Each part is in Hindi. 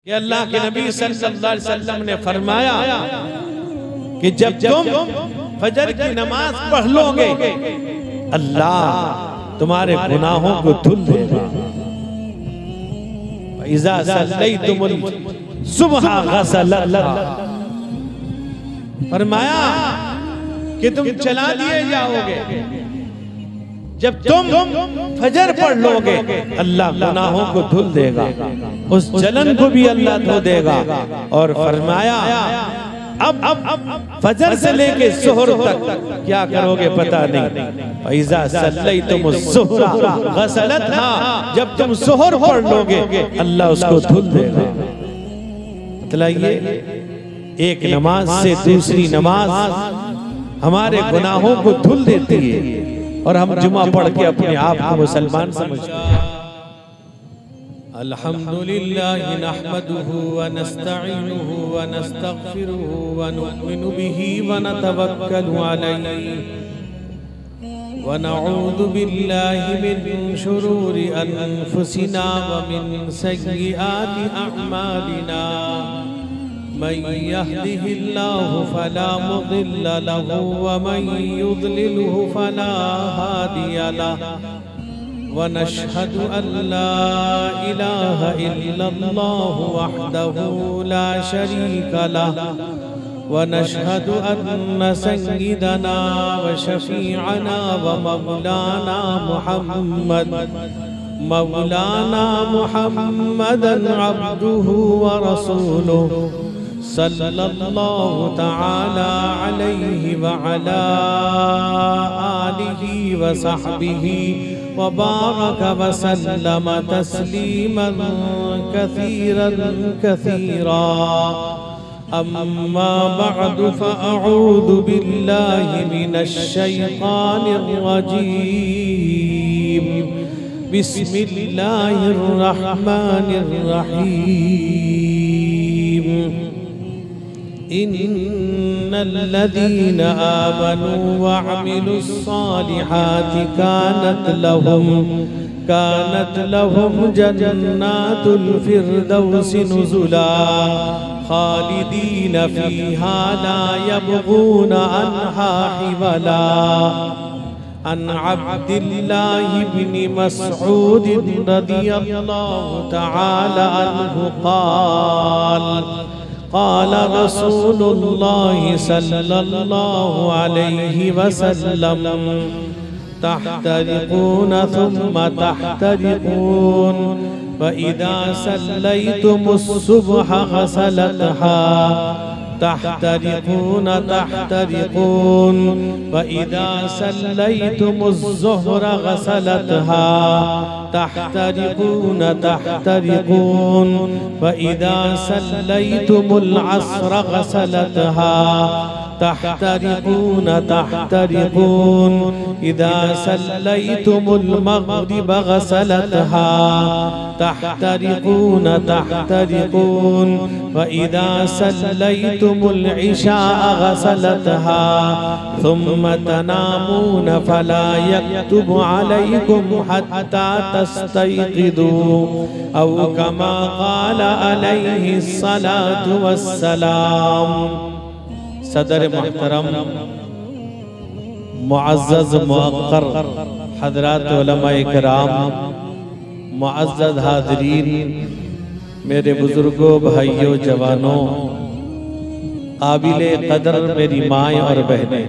कि अल्लाह के नबी सल्लल्लाहु अलैहि वसल्लम ने फरमाया कि जब तुम फजर की नमाज पढ़ लोगे अल्लाह तुम्हारे गुनाहों को धुल देगा। इज़ा सल्लैतुमुल सुबह गसलतहा, फरमाया कि तुम चला दिए जाओगे। जब तुम फजर पढ़ लोगे अल्लाह गुनाहों को धुल देगा, उस जलन को भी अल्लाह धो देगा। और फरमाया अब फजर से लेके जोहर तक क्या करोगे पता नहीं। इज़ा सल्लैतुमुस ज़ुहरा गसलतहा, जब तुम जोहर पढ़ लोगे अल्लाह उसको धुल देगा। मतलब ये एक नमाज से दूसरी नमाज हमारे गुनाहों को धुल देती है और हम जुमा पढ़ के अपने आप को मुसलमान समझते हैं। अल्हम्दुलिल्लाह नहमदुहु व नस्तईनुहु व नस्तगफिरुहु व नु'मिनु बिही व नतवक्कलु अलैहि व नऊज़ु बिल्लाहि मिन शुरूरि अनफुसिना व मिन सय्यिआति अअमालिना। मन यहदिहिल्लाहु फला मुदिल्ल लहु व मन युद्लिलहु फला हादिय लहु व नशहदु अल्ला इलाहा इल्लल्लाहु वहदहु ला शरीका लहु व नशहदु अन्न सय्यिदना व शफीअना व मौलाना मुहम्मदन अब्दुहु व रसूलुहु सल्लल्लाहु तआला अलैहि व अला आलिहि व सहबिहि व बारक व सल्लम तस्लीमन कसीरन कसीरा। अम्मा बअदु फअऊज़ु बिल्लाहि मिनश शैतानिर रजीम। बिस्मिल्लाहिर रहमानिर रहीम। इन्नल्लज़ीना आमनू व अमिलुस सालिहाति कानत लहुम जन्नातुल फिरदौसि नुज़ुला खालिदीन फ़ीहा ला यबगून अन्हा हिवला। अन अब्दिल्लाहि इब्न मसऊद रज़ियल्लाहु तआला अन्हु क़ाल रसूलुल्लाहि सल्लल्लाहु अलैहि वसल्लम तहतरिकून थुम्मा तहतरिकून फ़इज़ा सल्लैतुमुस सुबह गसलतहा तहतरिकून तहतरिकून फ़इज़ा सल्लैतुमुज़ ज़ुहरा गसलतहा तहतरिकून तहतरिकून फ़इज़ा सल्लैतुमुल अस्र गसलतहा तहतरिकून तहतरिकून इज़ा सल्लैतुमुल मग़रिब गसलतहा तहतरिकून तहतरिकून फ़इज़ा सल्लैतुमुल इशा गसलतहा थुम्मा तनामून फला यक्तुबु अलैकुम हत्ता तस्तयक़िदू औ कमा क़ाल अलैहि सलातु वस्सलाम। सदर मुहतरम मुअज़्ज़ज़ मुअक्कर हज़रात उलमाए किराम, मुअज़्ज़ज़ हाज़रीन, मेरे बुजुर्गों भाइयों जवानों, काबिले कदर मेरी माएँ और बहनें,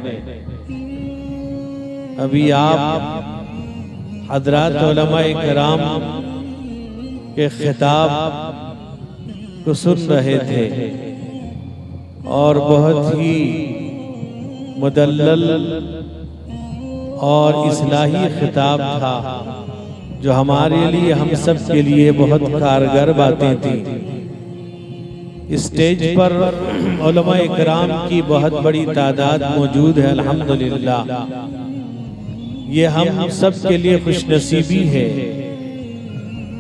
अभी आप हज़रात उलमाए किराम के खिताब को सुन रहे थे और बहुत ही मुदल्लल और इस्लाही खिताब था जो हमारे लिए, हम सब के लिए बहुत कारगर बातें थी। स्टेज पर उलमाए किराम की बहुत बड़ी तादाद मौजूद है अल्हम्दुलिल्लाह। ये हम सब के लिए खुशनसीबी है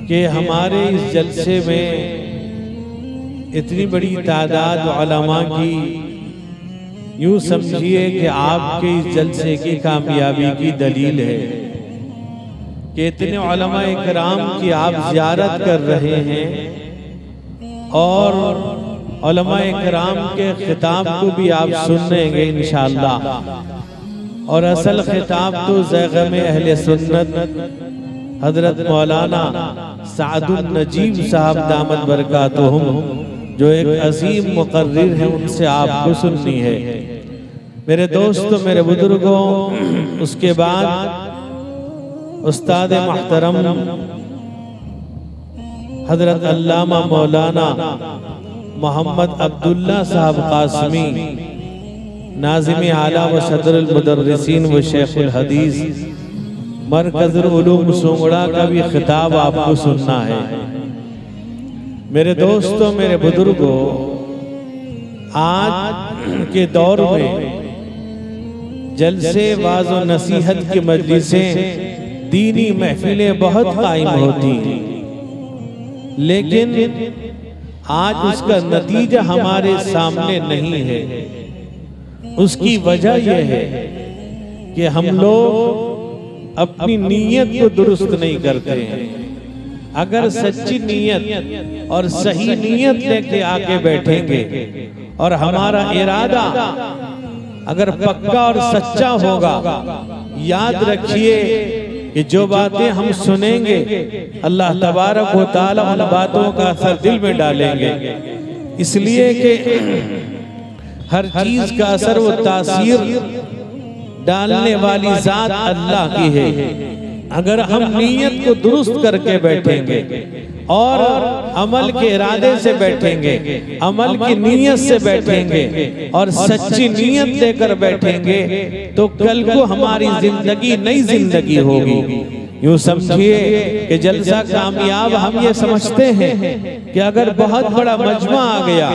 कि हमारे इस जलसे में इतनी बड़ी तादाद उलमा की, यूं समझिए कि आपके इस जलसे की कामयाबी की दलील है कि इतने उलमा-ए-किराम की आप ज़ियारत कर रहे हैं और उलमाए किराम के खिताब को भी आप सुनेंगे इंशाअल्लाह। और असल खिताब तो ज़ैग़म अहले सुन्नत हजरत मौलाना सादुल नजीब साहब दामत बरकातुहुम जो एक अजीम मुक़र्रिर है उनसे आपको सुननी है मेरे दोस्तों, मेरे बुजुर्गों। उसके बाद उस्ताद मुहतरम हजरत अल्लामा मौलाना मोहम्मद अब्दुल्ला साहब कासमी नाज़िम आला व सदरुल मुदर्रिसीन व शेखुल हदीस मरकज़ुल उलूम सोंगड़ा का भी खिताब आपको सुनना है मेरे दोस्तों, मेरे बुजुर्गों। आज के दौर में जलसे वाज़ व नसीहत की मजलिसें दीनी महफिलें बहुत कायम होती हैं, लेकिन आज उसका नतीजा हमारे सामने नहीं है। उसकी वजह यह है कि हम लोग अपनी नीयत को दुरुस्त नहीं करते हैं। अगर सच्ची नीयत और सही नीयत लेके आके बैठेंगे और हमारा इरादा अगर पक्का और सच्चा होगा, याद रखिए कि जो बातें हम सुनेंगे अल्लाह तबारक व तआला उन बातों का असर दिल में डालेंगे। इसलिए कि हर चीज का असर व तासीर डालने वाली जात अल्लाह की है। अगर हम नीयत को दुरुस्त करके बैठेंगे और अमल के इरादे से बैठेंगे, अमल की नीयत से बैठेंगे और सच्ची नीयत लेकर बैठेंगे तो कल को हमारी जिंदगी नई जिंदगी होगी। यूं समझिए कि जलसा कामयाब हम ये समझते हैं कि अगर बहुत बड़ा मजमा आ गया,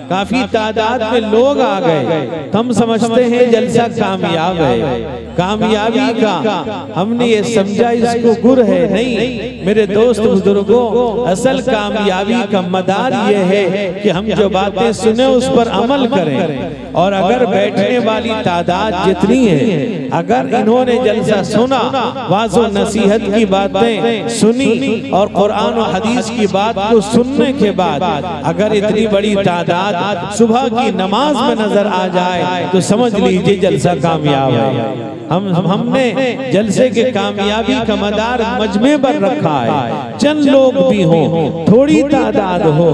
काफी तादाद में लोग आ गए, तो हम समझते हैं जलसा कामयाब है। कामयाबी का हमने ये समझा इसको गुर है। नहीं मेरे दोस्त बुजुर्गों, असल कामयाबी का मदार ये है कि हम जो बातें सुने उस पर अमल करें। और अगर बैठने वाली तादाद जितनी है, अगर इन्होंने जलसा सुना, वाज़ो नसीहत की बातें सुनी और कुरान और हदीस की बात को सुनने के बाद अगर इतनी बड़ी तादाद सुबह की नमाज में नजर आ जाए तो समझ लीजिए जलसा कामयाब है। हमने जलसे के कामयाबी का मदार मजमे पर रखा है। चंद लोग भी हों, थोड़ी तादाद हो,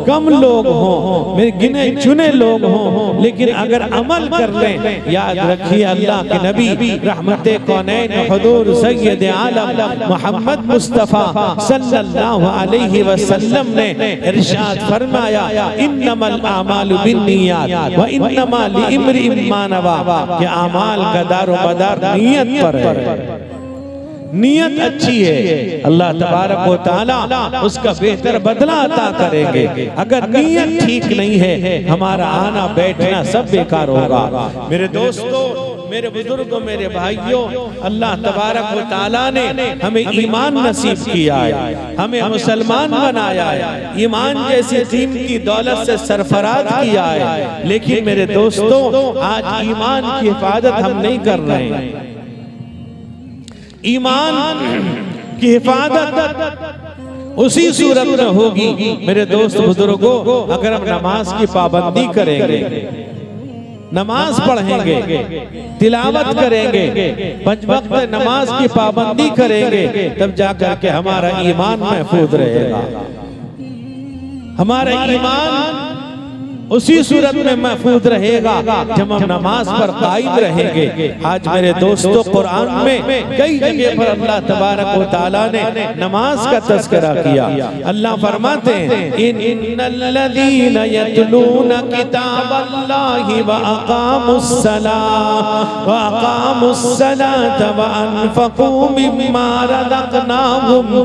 कम लोग हों, मेरे गिने चुने लोग हों, लेकिन अगर अमल कर लें, याद रखिए अल्लाह के नबी रहमते कौनैन हुजूर सैयद आलम मोहम्मद मुस्तफा सल्लल्लाहु अलैहि वसल्लम ने इरशाद फरमाया, इन्नमल आमालु बिन्नियात व इन्नमा लिइम्रिइन मा नवा, कि अमाल का दारोमदार नीयत पर है। नीयत अच्छी है, अल्लाह तबारक व तआला उसका बेहतर बदला अता करेंगे। अगर नीयत ठीक नहीं है, हमारा आना बैठना सब बेकार होगा। मेरे दोस्तों, मेरे बुजुर्गों, मेरे भाइयों, अल्लाह तबारक व तआला ने हमें ईमान नसीब किया है, हमें मुसलमान बनाया है, ईमान जैसी कीमती दौलत से सरफराज किया है। लेकिन मेरे दोस्तों, आज ईमान की हिफाजत हम नहीं कर रहे हैं। ईमान की हिफाजत उसी सूरत में होगी मेरे दोस्त बुजुर्गों, अगर हम नमाज की पाबंदी करेंगे, नमाज पढ़ेंगे, तिलावत करेंगे, पांच वक्त नमाज की पाबंदी करेंगे, तब जाकर के हमारा ईमान महफूज रहेगा। हमारा ईमान उसी सूरत में महफूज रहेगा जब हम नमाज पर कायम रहेंगे। आज मेरे दोस्तों, कुरान में कई जगह पर अल्लाह तबारक व तआला ने नमाज का तज़किरा किया। अल्लाह फरमाते हैं, इन्नल्लज़ीना यतलूना किताबल्लाहि व अक़ामुस्सलात व अनफ़क़ू मिम्मा रज़क़नाहुम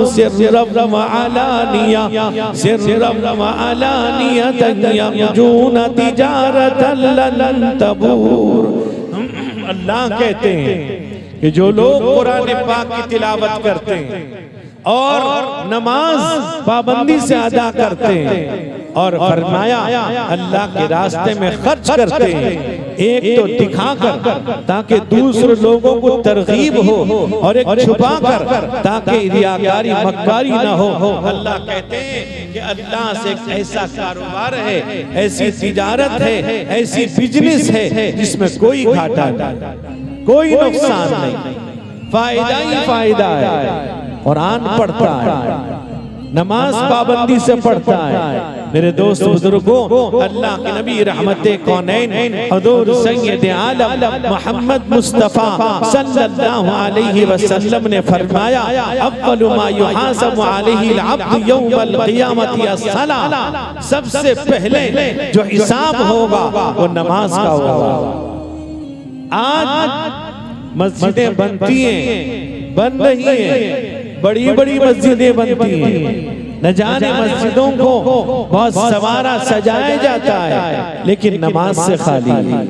सिर्रन व अलानिया अल्लाह कहते हैं कि जो लोग कुरान पाक की तिलावत करते हैं और नमाज पाबंदी से अदा करते हैं और फरमाया अल्लाह के रास्ते में खर्च करते हैं, एक तो दिखाकर ताकि दूसरे लोगों को तरगीब हो, और एक छुपाकर ताकि रियाकारी मक्कारी ना हो। अल्लाह कहते हैं कि अल्लाह से एक ऐसा कारोबार है, ऐसी तिजारत है, ऐसी बिजनेस है जिसमें कोई घाटा नहीं, कोई नुकसान नहीं, फायदा ही फायदा है। कुरान पढ़ता है, नमाज पाबंदी से पढ़ता है। मेरे दोस्त बुजुर्गों, अल्लाह के नबी रहमते कौनैन हुजूर सैयद आलम मोहम्मद मुस्तफा सल्लल्लाहु अलैहि वसल्लम ने फरमाया, अव्वलु मा युहासबु अलैहि अल-अब्दु यौमल क़ियामति अस्सलाह, सबसे पहले जो हिसाब होगा वो नमाज का होगा। आज मस्जिदें बनती हैं, बन रही हैं, बड़ी बड़ी मस्जिदें बनती हैं, न जाने मस्जिदों को बहुत सवारा सजाया जाता है, लेकिन नमाज से खाली है।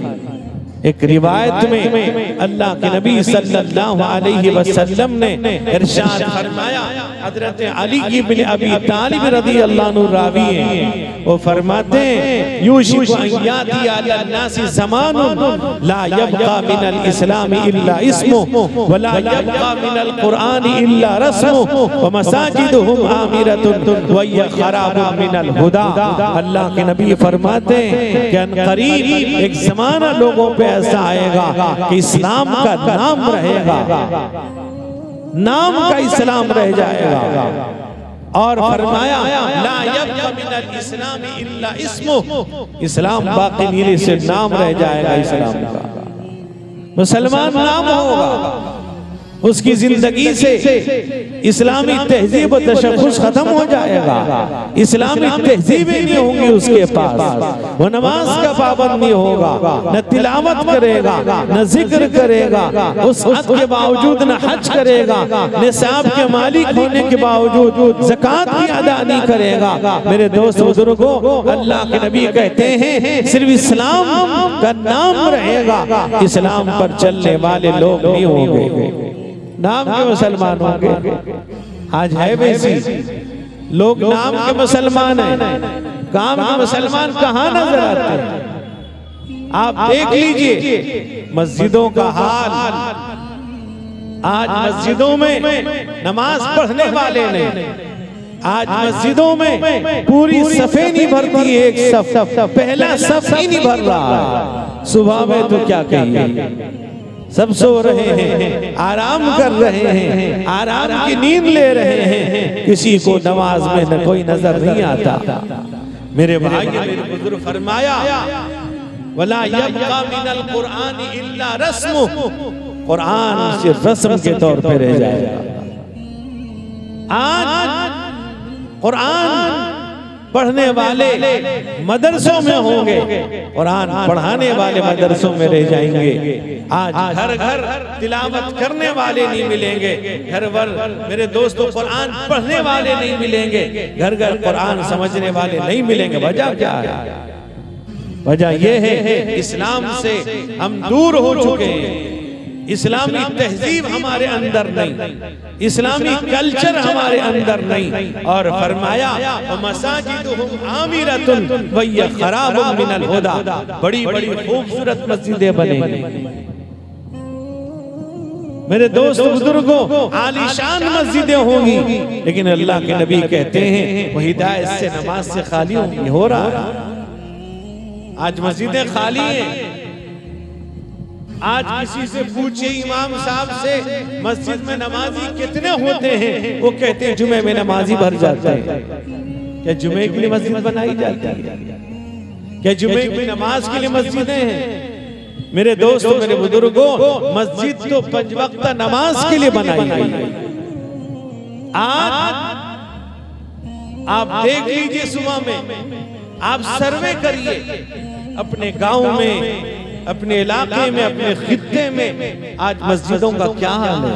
एक रिवायत में अल्लाह के नबी सल्लल्लाहु अलैहि वसल्लम ने इरशाद फरमाया, हजरत अली इब्न अबी तालिब रज़ी अल्लाह अन्हु रावी हैं, वो फरमाते हैं, यूशिकु अन याती अला नासी ज़मानुन ला यबका मिनल इस्लाम इल्ला इस्मुहु व ला यबका मिनल कुरान इल्ला रस्मुहु व मसाजिदुहुम आमिरतुन व हिय खराबुन मिनल हुदा। अल्लाह के नबी फरमाते हैं कि अनकरीब एक ज़माना लोगों पे ऐसा आएगा कि इस्लाम का नाम रहेगा, नाम का इस्लाम रह जाएगा। और फरमाया, ला यबका मिनल इस्लाम इल्ला इस्मुहु, इस्लाम बाकी नहीं से नाम रह जाएगा। इस्लाम का मुसलमान नाम होगा, उसकी जिंदगी से इस्लामी तहजीब और तशख़्ख़ुस खत्म हो जाएगा, इस्लामी तहजीब ही नहीं होंगी उसके पास, वो नमाज का पाबंद नहीं होगा, न तिलावत करेगा, न जिक्र करेगा, उस हद के बावजूद न हज करेगा, निसाब के मालिक होने के बावजूद ज़कात भी अदा नहीं करेगा। मेरे दोस्त बुजुर्गों, अल्लाह के नबी कहते हैं सिर्फ इस्लाम का नाम रहेगा, इस्लाम पर चलने वाले लोग नहीं होंगे, नाम के मुसलमान होंगे। आज है वैसी, लोग नाम के मुसलमान हैं, काम के मुसलमान कहाँ नजर आते हैं? आप देख लीजिए मस्जिदों का हाल। आज मस्जिदों में नमाज पढ़ने वाले नहीं, आज मस्जिदों में पूरी सफे नहीं भरती, एक सफ पहला सफ ही नहीं भर रहा है। सुबह में तो क्या कहिए, सब सो रहे हैं, आराम कर रहे हैं, आराम की नींद ले रहे हैं, किसी को नमाज में न कोई नजर नहीं आता। मेरे भाई मेरे बुजुर्ग फरमाया, वला यबका मिनल कुरान इल्ला रस्मुहु, कुरान सिर्फ रस्म के तौर पे रह जाएगा। आज कुरान पढ़ने वाले मदरसों में होंगे, कुरान पढ़ाने वाले मदरसों में रह जाएंगे। आज घर घर तिलावत करने वाले नहीं मिलेंगे, घर भर मेरे दोस्तों कुरान पढ़ने वाले नहीं मिलेंगे, घर घर कुरान समझने वाले नहीं मिलेंगे। वजह क्या है? वजह यह है इस्लाम से हम दूर हो चुके हैं, इस्लामी तहजीब हमारे अंदर नहीं, इस्लामी कल्चर हमारे अंदर नहीं। और फरमाया, मसाजिदुहुम आमिरतुन व हिय खराबुन मिनल हुदा, बड़ी बड़ी खूबसूरत मस्जिदें बनेंगी। मेरे दोस्त बुजुर्गों, आलीशान मस्जिदें होंगी, लेकिन अल्लाह के नबी कहते हैं वो हिदायत से नमाज से खाली होंगी। हो रहा है आज मस्जिदें खाली हैं। आज किसी से पूछे इमाम साहब से मस्जिद में नमाजी कितने होते हैं, वो कहते हैं जुमे में नमाजी भर जाते हैं। क्या जुमे के लिए मस्जिद बनाई जाती है? क्या जुमे की नमाज के लिए मस्जिदें हैं? मेरे दोस्तों मेरे बुजुर्गों, मस्जिद तो 5 वक्त नमाज के लिए बनाई गई है। आज आप देख लीजिए, सुबह में आप सर्वे करिए अपने गांव में, अपने इलाके में, अपने खित्ते में, आज मस्जिदों का क्या हाल है?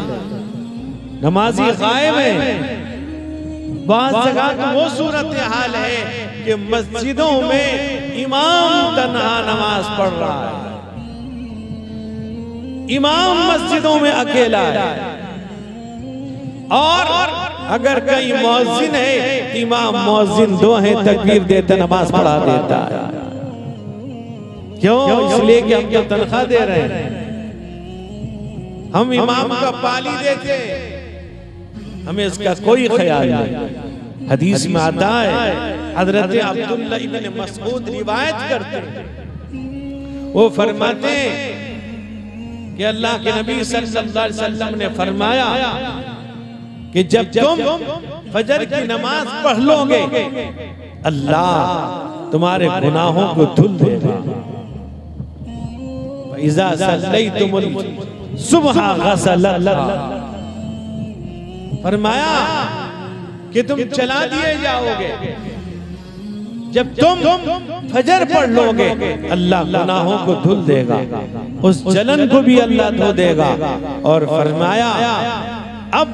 नमाजी गायब है। बहुत जगह तो वो सूरत हाल है कि मस्जिदों में इमाम तन्हा नमाज पढ़ रहा है, इमाम मस्जिदों में अकेला है, और अगर कहीं मौजिन है, इमाम मौजिन 2 हैं, तकबीर देते नमाज पढ़ा देता है। क्यों? इसलिए कि हम तो तनख्वाह दे रहे हैं, हम इमाम का पाली देते, हमें इसका कोई ख्याल नहीं। हदीस में आता है, हजरत अब्दुल्लाह इब्न मसऊद रिवायत करते हैं, वो फरमाते कि अल्लाह के नबी सल्लल्लाहु अलैहि वसल्लम ने फरमाया कि जब तुम फजर की नमाज पढ़ लोगे, अल्लाह तुम्हारे गुनाहों को धुल देगा। इज़ा सल्लैतुमुल सुबह गसलतहा, फरमाया कि तुम चला दिए जाओगे, जब तुम फजर पढ़ लोगे, अल्लाह गुनाहों को धुल देगा, उस जलन को भी अल्लाह धो देगा। और फरमाया अब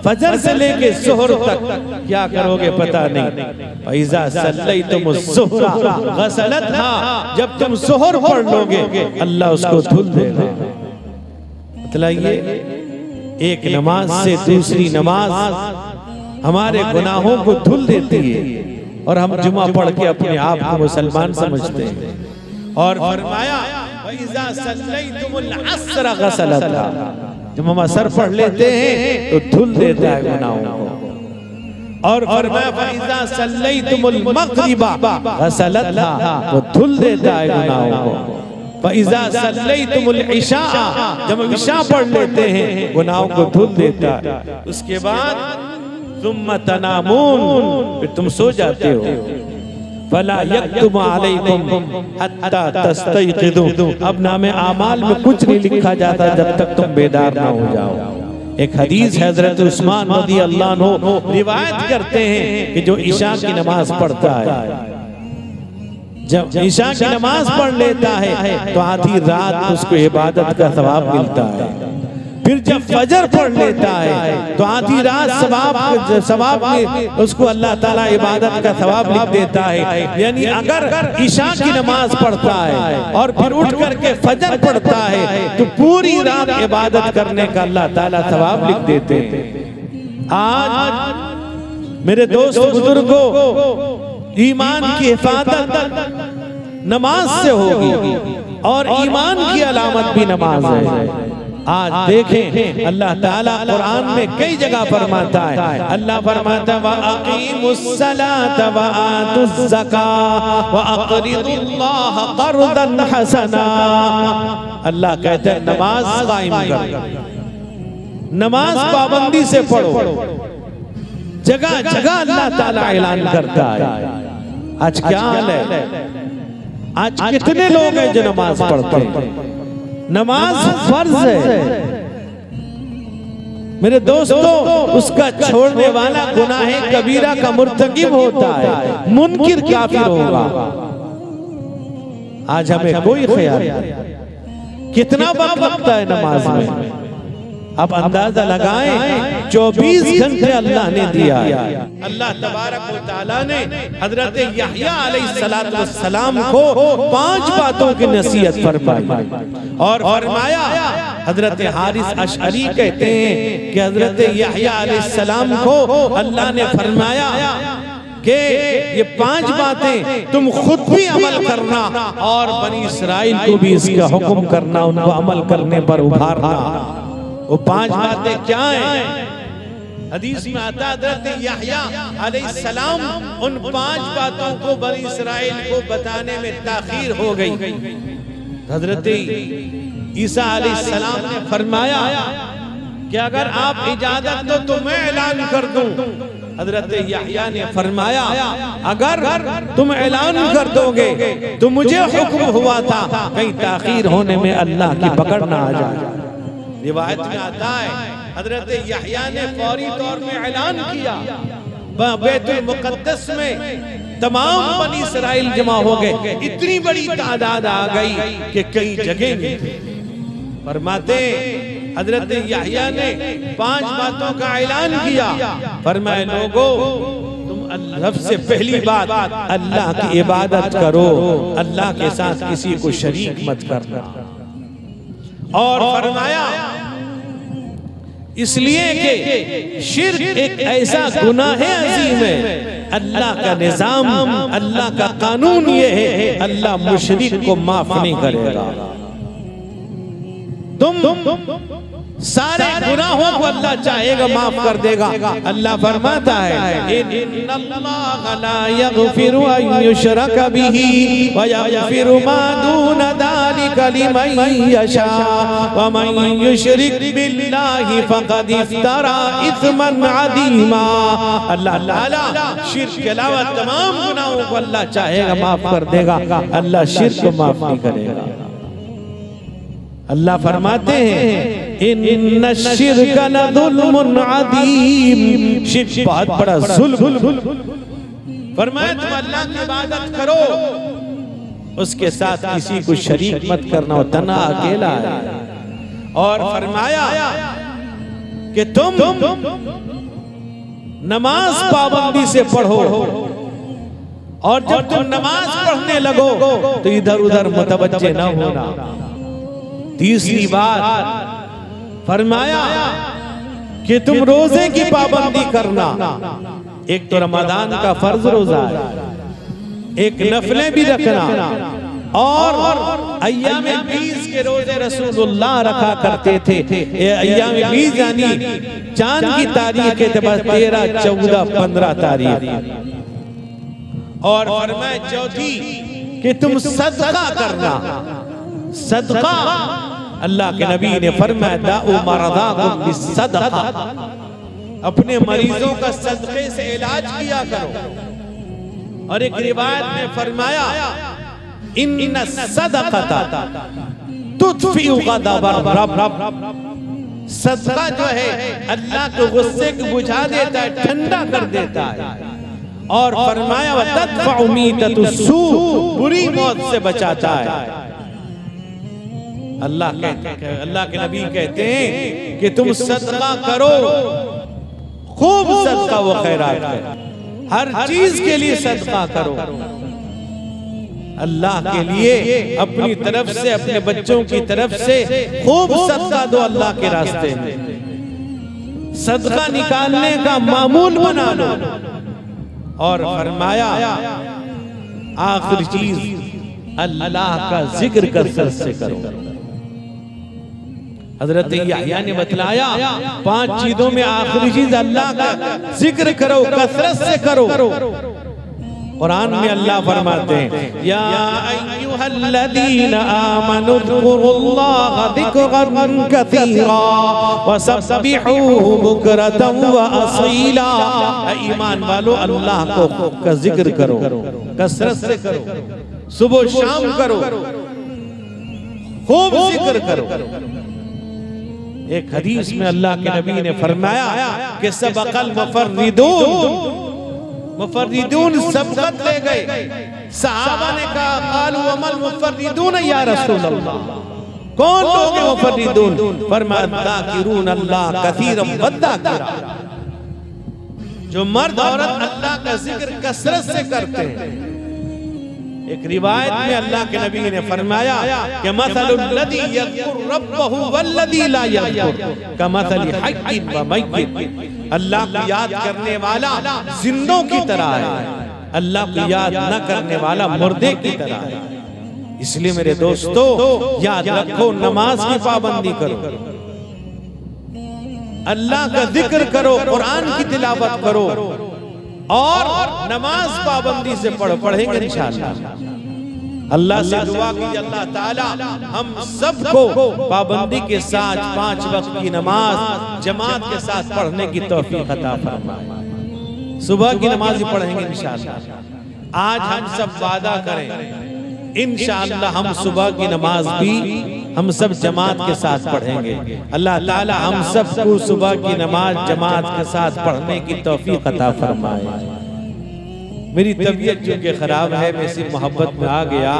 फजर से लेके जोहर तक क्या करोगे पता नहीं। इज़ा सल्लैतुमुस सुबह गसलतहा, जब तुम जोहर पढ़ लोगे, अल्लाह उसको धुल देगा। मतलब ये एक नमाज से दूसरी नमाज हमारे गुनाहों को धुल देती है, और हम जुमा पढ़ के अपने आप को मुसलमान समझते हैं। और फरमाया इज़ा सल्लैतुमुल अस्र गसलतहा, जब हम असर पढ़ लेते हैं तो धुल देता है गुनाहों को। और फरमाया इज़ा सल्लैतुमुल मग़रिबा गसलतहा, वो धुल देता है गुनाहों को। इज़ा सल्लैतुमुल इशा, जब हम इशा पढ़ लेते हैं गुनाहों को धुल देता है। उसके बाद सुम्मा तनामून, फिर तुम सो जाते हो। फला यक्तुब अलैकुम हत्ता तस्तयक़िज़ू, अब नामे आमाल में कुछ नहीं लिखा जाता जब तक तुम बेदार ना हो जाओ। एक हदीस हजरत उस्मान रज़ी अल्लाह अन्हु रिवायत करते हैं कि जो इशा की नमाज पढ़ता है, जब ईशा की नमाज पढ़ लेता है तो आधी रात उसको इबादत का सवाब मिलता है। फिर जब फजर पढ़ लेता है तो आधी रात सवाब में उसको अल्लाह ताला इबादत का सवाब लिख देता है। यानी अगर ईशा की नमाज पढ़ता है और फिर उठ करके फजर पढ़ता है तो पूरी रात इबादत करने का अल्लाह ताला सवाब लिख देते हैं। आज मेरे दोस्त बुजुर्गों, ईमान की हिफाजत नमाज से होगी, और ईमान की अलामत भी नमाज है। आज देखें अल्लाह ताला कुरान में कई जगह फरमाता है, अल्लाह फरमाता है व अक़ीमुस्सलात व आतुज़्ज़कात व अक़रिदुल्लाह क़र्ज़न हसना। अल्लाह कहते हैं नमाज कायम करो, नमाज पाबंदी से पढ़ो। जगह जगह अल्लाह ताला ऐलान करता है। आज क्या हाल है? आज कितने लोग हैं जो नमाज पढ़ते हैं? नमाज फर्ज है मेरे दोस्तों, उसका छोड़ने वाला गुनाह कबीरा का मुर्तकिब होता है, मुनकिर काफिर होगा। आज हमें कोई ख्याल नहीं कितना वक्त लगता है नमाज में। आप अंदाजा लगाएं, 24 घंटे अल्लाह ने दिया है। अल्लाह तबारक व तआला ने हजरत यहया अलैहिस्सलातु वस्सलाम को 5 बातों की नसीहत फरमाई, और फरमाया हजरत हारिस अशअरी कहते हैं कि हजरत यहया अलैहिस्सलाम को अल्लाह ने फरमाया कि ये 5 बातें तुम खुद भी अमल करना और बनी इस्राइल को भी इसका हुक्म करना, उनको अमल करने पर उभारना। वो 5 बातें क्या हैं? हदीस में आता है हज़रत यहया अलैहिस्सलाम उन 5 बातों को बनी इस्राइल को बताने में ताखीर हो गई। हज़रत ईसा अलैहिस्सलाम ने फरमाया कि अगर आप इजाजत दो तो मैं ऐलान कर दूं। हज़रत यहया ने फरमाया अगर तुम ऐलान कर दोगे तो मुझे हुक्म हुआ था कहीं ताखीर होने में अल्लाह की पकड़ ना आ जाए। रिवायत में आता है हजरत यहया ने फौरी तौर पे ऐलान किया, बैतुल मुक़द्दस में तमाम बनी इस्राइल जमा हो गए। इतनी बड़ी तादाद आ गई कि कई जगह नहीं थे। फरमाते हजरत यहया ने 5 बातों का ऐलान किया। फरमाए लोगों, तुम सबसे पहली बात अल्लाह की इबादत करो, अल्लाह के साथ किसी को शरीक मत करना। और फरमाया इसलिए कि शिर्क एक ऐसा गुनाह है अजीम है अल्लाह का निजाम, अल्लाह का कानून ये है, अल्लाह मुशरिक को माफ नहीं करेगा। तुम सारे गुनाहों को अल्लाह चाहेगा माफ कर देगा। अल्लाह फरमाता है इन्नल्लाह ला यगफिरु अन युशरका बिही व यगफिरु मा दून ज़ालिका लिमन यशा व मन युशरिक बिल्लाहि फक़द इफ्तरा इस्मन अज़ीमा। अल्लाह ताला शिर्क के अलावा तमाम गुनाहों को अल्लाह चाहेगा माफ कर देगा, अल्लाह शिर्क को माफ नहीं करेगा। अल्लाह फरमाते हैं इन्ना शिर्क लज़ुल्मुन अज़ीम, शिर्क बहुत बड़ा जुल्म। फरमाया तुम अल्लाह की इबादत करो, उसके साथ किसी को शरीक मत करना, हो तना अकेला है। और फरमाया कि तुम नमाज पाबंदी से पढ़ो, और जब तुम नमाज पढ़ने लगो तो इधर उधर मुतवज्जे न होना। तीसरी बात फरमाया कि तुम रोजे की पाबंदी करना। एक तो रमजान का फर्ज रोजा है, एक नफलें भी रखना, और अय्यामे बीस के रोजे रसूलुल्लाह रखा करते थे। अय्यामे बीस यानी चांद की तारीख के एतबार 13, 14, 15 तारीख। और फरमाया चौथी कि तुम सदका करना। सदका अल्लाह के नबी ने फरमाया दाउ मरदाकुम बिस्सदका, अपने मरीजों का सदके से इलाज किया करो। और एक रिवायत में फरमाया इन्ना सदक़ता तुत्फिउ गज़ब रब, सदका जो है अल्लाह के गुस्से को बुझा देता है, ठंडा कर देता है। और फरमाया व तदफ़उ मीततुस्सू, बुरी मौत से बचाता है। अल्लाह के नबी कहते हैं कि तुम सदका करो, खूब सदका व खैरात करो, हर चीज के लिए सदका करो। अल्लाह के लिए अपनी तरफ से, अपने बच्चों की तरफ से खूब सदका दो अल्लाह के रास्ते में। सदका निकालने का मामूल बना लो। और फरमाया आखिरी चीज अल्लाह का जिक्र कसरत से करो। हजरत यहया ने बतलाया 5 चीजों में आखिरी चीज अल्लाह का जिक्र करो, कसरत से करो। कुरान में अल्लाह फरमाते हैं या अय्युहल्लज़ीना आमनु ज़कुरुल्लाह ज़िक्रन कसीरा वसब्बिहूहु बुक्रतन व असीला। ईमान वालों अल्लाह को का जिक्र करो, कसरत से करो, सुबह शाम करो, खूब जिक्र करो। एक हदीस में अल्लाह के नबी ने फरमाया कि सबक़ल मुफर्रिदून सबकत ले गए। सहाबा ने कहा क़ालू वमल मुफर्रिदून या रसूलल्लाह, कौन लोग हैं मुफर्रिदून? फरमाया ज़ाकिरून अल्लाह कसीरन वद्दाकिरा, जो मर्द औरत अल्लाह का जिक्र कसरत से करते हैं। एक रिवायत में अल्लाह के नबी ने फरमाया कि मसलुल लज़ी यज़कुरु रब्बहु वल्लज़ी ला यज़कुरु कमसलि हय्यिन व मय्यित। अल्लाह को याद करने वाला जिंदों की तरह है, अल्लाह को याद न करने वाला मुर्दे की तरह है। इसलिए मेरे दोस्तों याद रखो, नमाज की पाबंदी करो, अल्लाह का जिक्र करो, कुरान की तिलावत करो, और नमाज पाबंदी से पढ़ेंगे इंशाअल्लाह। अल्लाह से दुआ कीजिए अल्लाह ताला हम सबको पाबंदी के साथ 5 वक्त की नमाज जमात के साथ पढ़ने की तौफीक अता फरमाए। सुबह की नमाज ही पढ़ेंगे इंशाअल्लाह। आज हम सब वादा करें इंशाअल्लाह हम सुबह की नमाज भी हम सब जमात के साथ पढ़ेंगे। अल्लाह ताला हम सबको सुबह की नमाज जमात के साथ पढ़ने की तौफीक अता फरमाए। मेरी तबीयत चूँकि ख़राब है, मैं इसी मोहब्बत में आ गया,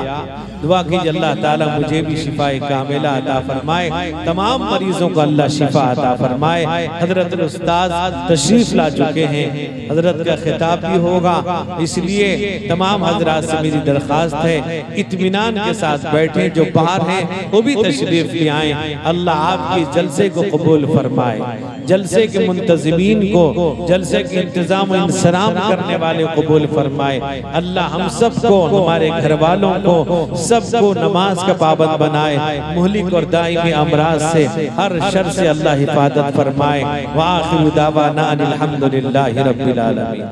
दुआ कीजिए अल्लाह ताला मुझे भी शिफाए कामिला अता फरमाए, तमाम मरीजों को अल्लाह शिफा अता फरमाए। हजरत उस्ताद तशरीफ ला चुके हैं, हजरत का खिताब भी होगा, इसलिए तमाम हजरात से मेरी दरख्वास्त है इत्मीनान के साथ बैठे, जो बाहर हैं वो भी तशरीफ ले आए। अल्लाह आपके जलसे को कबूल फरमाए, जलसे के मुंतज़िमीन को, जलसे के इंतजाम और इंसराम करने वाले को कबूल फरमाए। अल्लाह हम सबको, हमारे घर वालों को, सबको नमाज का पाबंद बनाए, मुहलिक और दाइमी अमराज से, हर शर से अल्लाह हिफाजत फरमाए। व आखिरु दावाना अनिल हम्दुलिल्लाहि रब्बिल आलमीन।